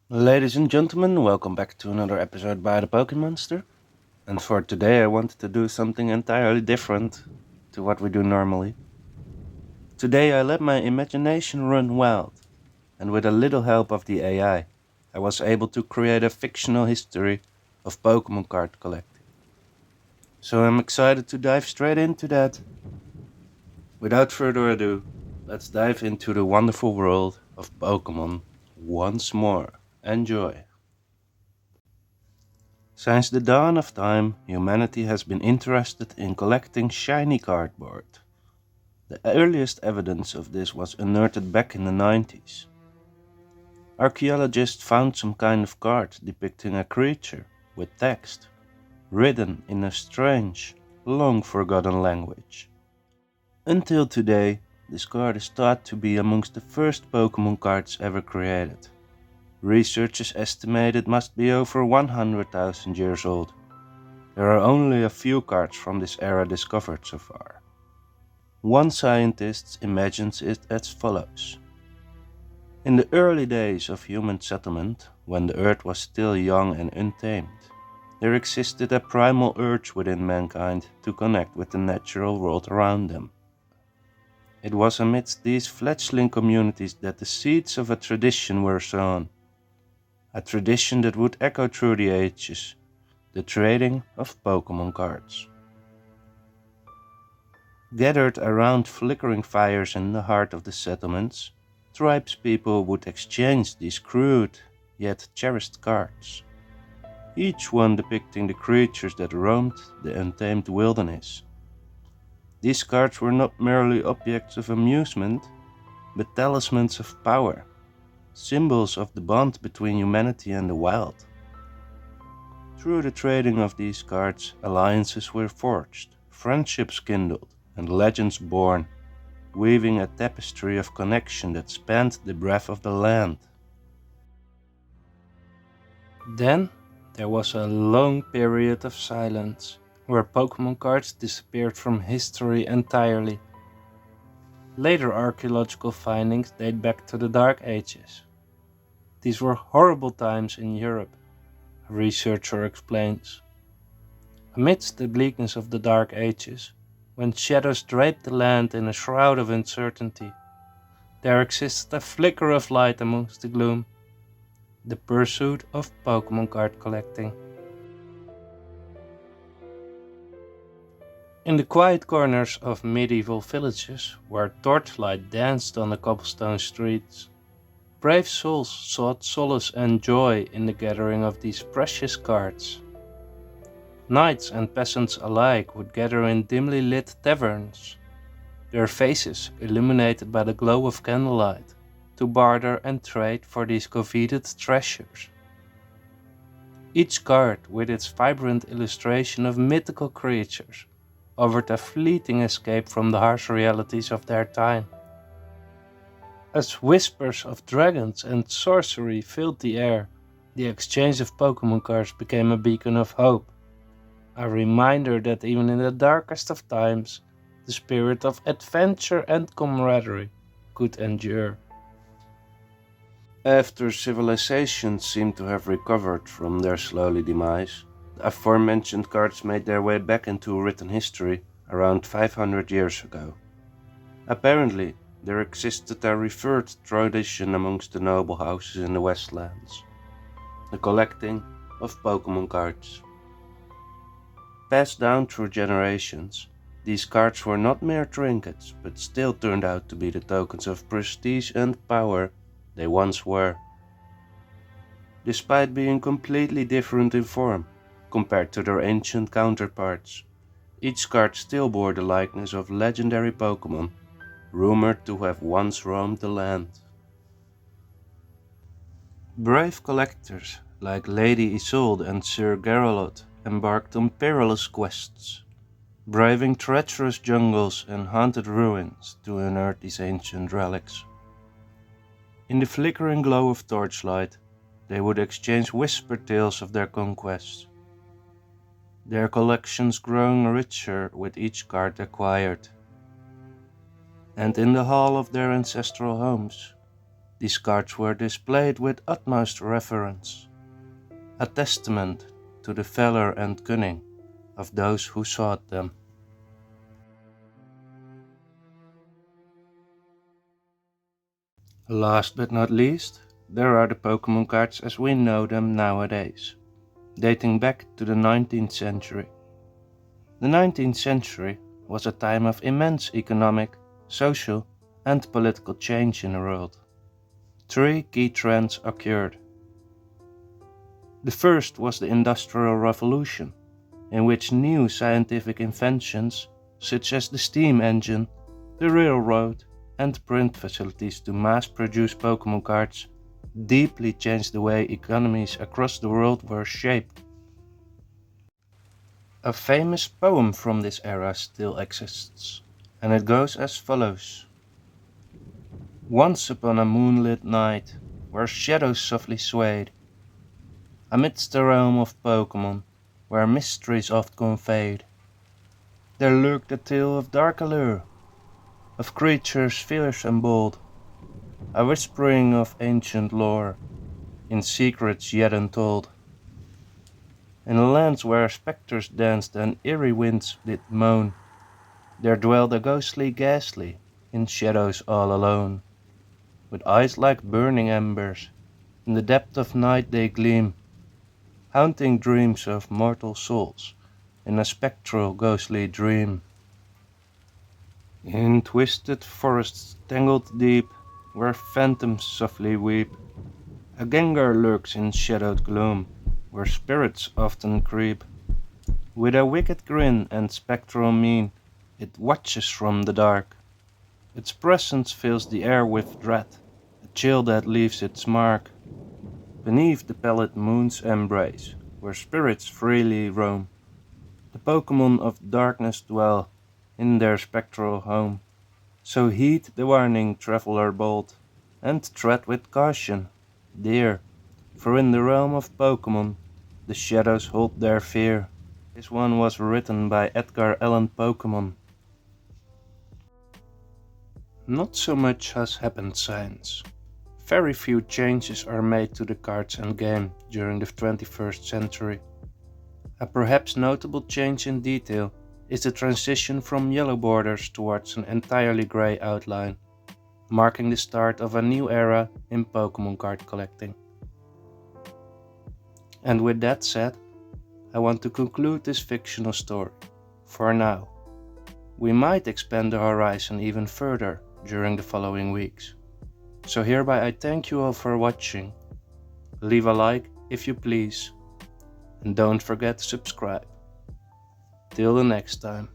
Ladies and gentlemen, welcome back to another episode by the Pokemonster. And for today, I wanted to do something entirely different to what we do normally. Today, I let my imagination run wild, and with a little help of the I was able to create a fictional history of Pokemon card collecting. So I'm excited to dive straight into that. Without further ado, let's dive into the wonderful world of Pokemon once more. Enjoy! Since the dawn of time, humanity has been interested in collecting shiny cardboard. The earliest evidence of this was unearthed back in the 90s. Archaeologists found some kind of card depicting a creature with text, written in a strange, long forgotten language. Until today, this card is thought to be amongst the first Pokemon cards ever created. Researchers estimate it must be over 100,000 years old. There are only a few cards from this era discovered so far. One scientist imagines it as follows. In the early days of human settlement, when the earth was still young and untamed, there existed a primal urge within mankind to connect with the natural world around them. It was amidst these fledgling communities that the seeds of a tradition were sown, a tradition that would echo through the ages, the trading of Pokemon cards. Gathered around flickering fires in the heart of the settlements, tribespeople would exchange these crude yet cherished cards, each one depicting the creatures that roamed the untamed wilderness. These cards were not merely objects of amusement, but talismans of power, symbols of the bond between humanity and the wild. Through the trading of these cards, alliances were forged, friendships kindled, and legends born, weaving a tapestry of connection that spanned the breadth of the land. Then there was a long period of silence, where Pokemon cards disappeared from history entirely. Later archaeological findings date back to the Dark Ages. These were horrible times in Europe, a researcher explains. Amidst the bleakness of the Dark Ages, when shadows draped the land in a shroud of uncertainty, there existed a flicker of light amongst the gloom, the pursuit of Pokemon card collecting. In the quiet corners of medieval villages, where torchlight danced on the cobblestone streets, brave souls sought solace and joy in the gathering of these precious cards. Knights and peasants alike would gather in dimly lit taverns, their faces illuminated by the glow of candlelight, to barter and trade for these coveted treasures. Each card, with its vibrant illustration of mythical creatures, offered a fleeting escape from the harsh realities of their time. As whispers of dragons and sorcery filled the air, the exchange of Pokemon cards became a beacon of hope, a reminder that even in the darkest of times, the spirit of adventure and camaraderie could endure. After civilizations seemed to have recovered from their slowly demise, the aforementioned cards made their way back into written history around 500 years ago. Apparently, there existed a revered tradition amongst the noble houses in the Westlands, the collecting of Pokemon cards. Passed down through generations, these cards were not mere trinkets, but still turned out to be the tokens of prestige and power they once were. Despite being completely different in form compared to their ancient counterparts, each card still bore the likeness of legendary Pokemon, rumored to have once roamed the land. Brave collectors like Lady Isolde and Sir Geralot embarked on perilous quests, braving treacherous jungles and haunted ruins to unearth these ancient relics. In the flickering glow of torchlight, they would exchange whispered tales of their conquests, their collections growing richer with each card acquired. And in the hall of their ancestral homes, These cards were displayed with utmost reverence, a testament to the valor and cunning of those who sought them. Last but not least, there are the Pokemon cards as we know them nowadays, dating back to the 19th century. The 19th century was a time of immense economic, social, and political change in the world. Three key trends occurred. The first was the Industrial Revolution, in which new scientific inventions such as the steam engine, the railroad, and print facilities to mass-produce Pokemon cards deeply changed the way economies across the world were shaped. A famous poem from this era still exists, and it goes as follows. Once upon a moonlit night, where shadows softly swayed, amidst the realm of Pokemon, where mysteries oft conveyed, there lurked a tale of dark allure, of creatures fierce and bold, a whispering of ancient lore, in secrets yet untold. In lands where spectres danced and eerie winds did moan, there dwelled a ghostly ghastly, in shadows all alone. With eyes like burning embers, in the depth of night they gleam, haunting dreams of mortal souls, in a spectral ghostly dream. In twisted forests tangled deep, where phantoms softly weep, a Gengar lurks in shadowed gloom, where spirits often creep. With a wicked grin and spectral mien, it watches from the dark. Its presence fills the air with dread, a chill that leaves its mark. Beneath the pallid moon's embrace, where spirits freely roam, the Pokemon of darkness dwell in their spectral home. So heed the warning, traveler bold, and tread with caution, dear, for in the realm of Pokemon, the shadows hold their fear. This one was written by Edgar Allan Pokemon. Not so much has happened since. Very few changes are made to the cards and game during the 21st century. A perhaps notable change in detail is the transition from yellow borders towards an entirely grey outline, marking the start of a new era in Pokemon card collecting. And with that said, I want to conclude this fictional story, for now. We might expand the horizon even further during the following weeks. So hereby I thank you all for watching. Leave a like if you please, and don't forget to subscribe. Till the next time.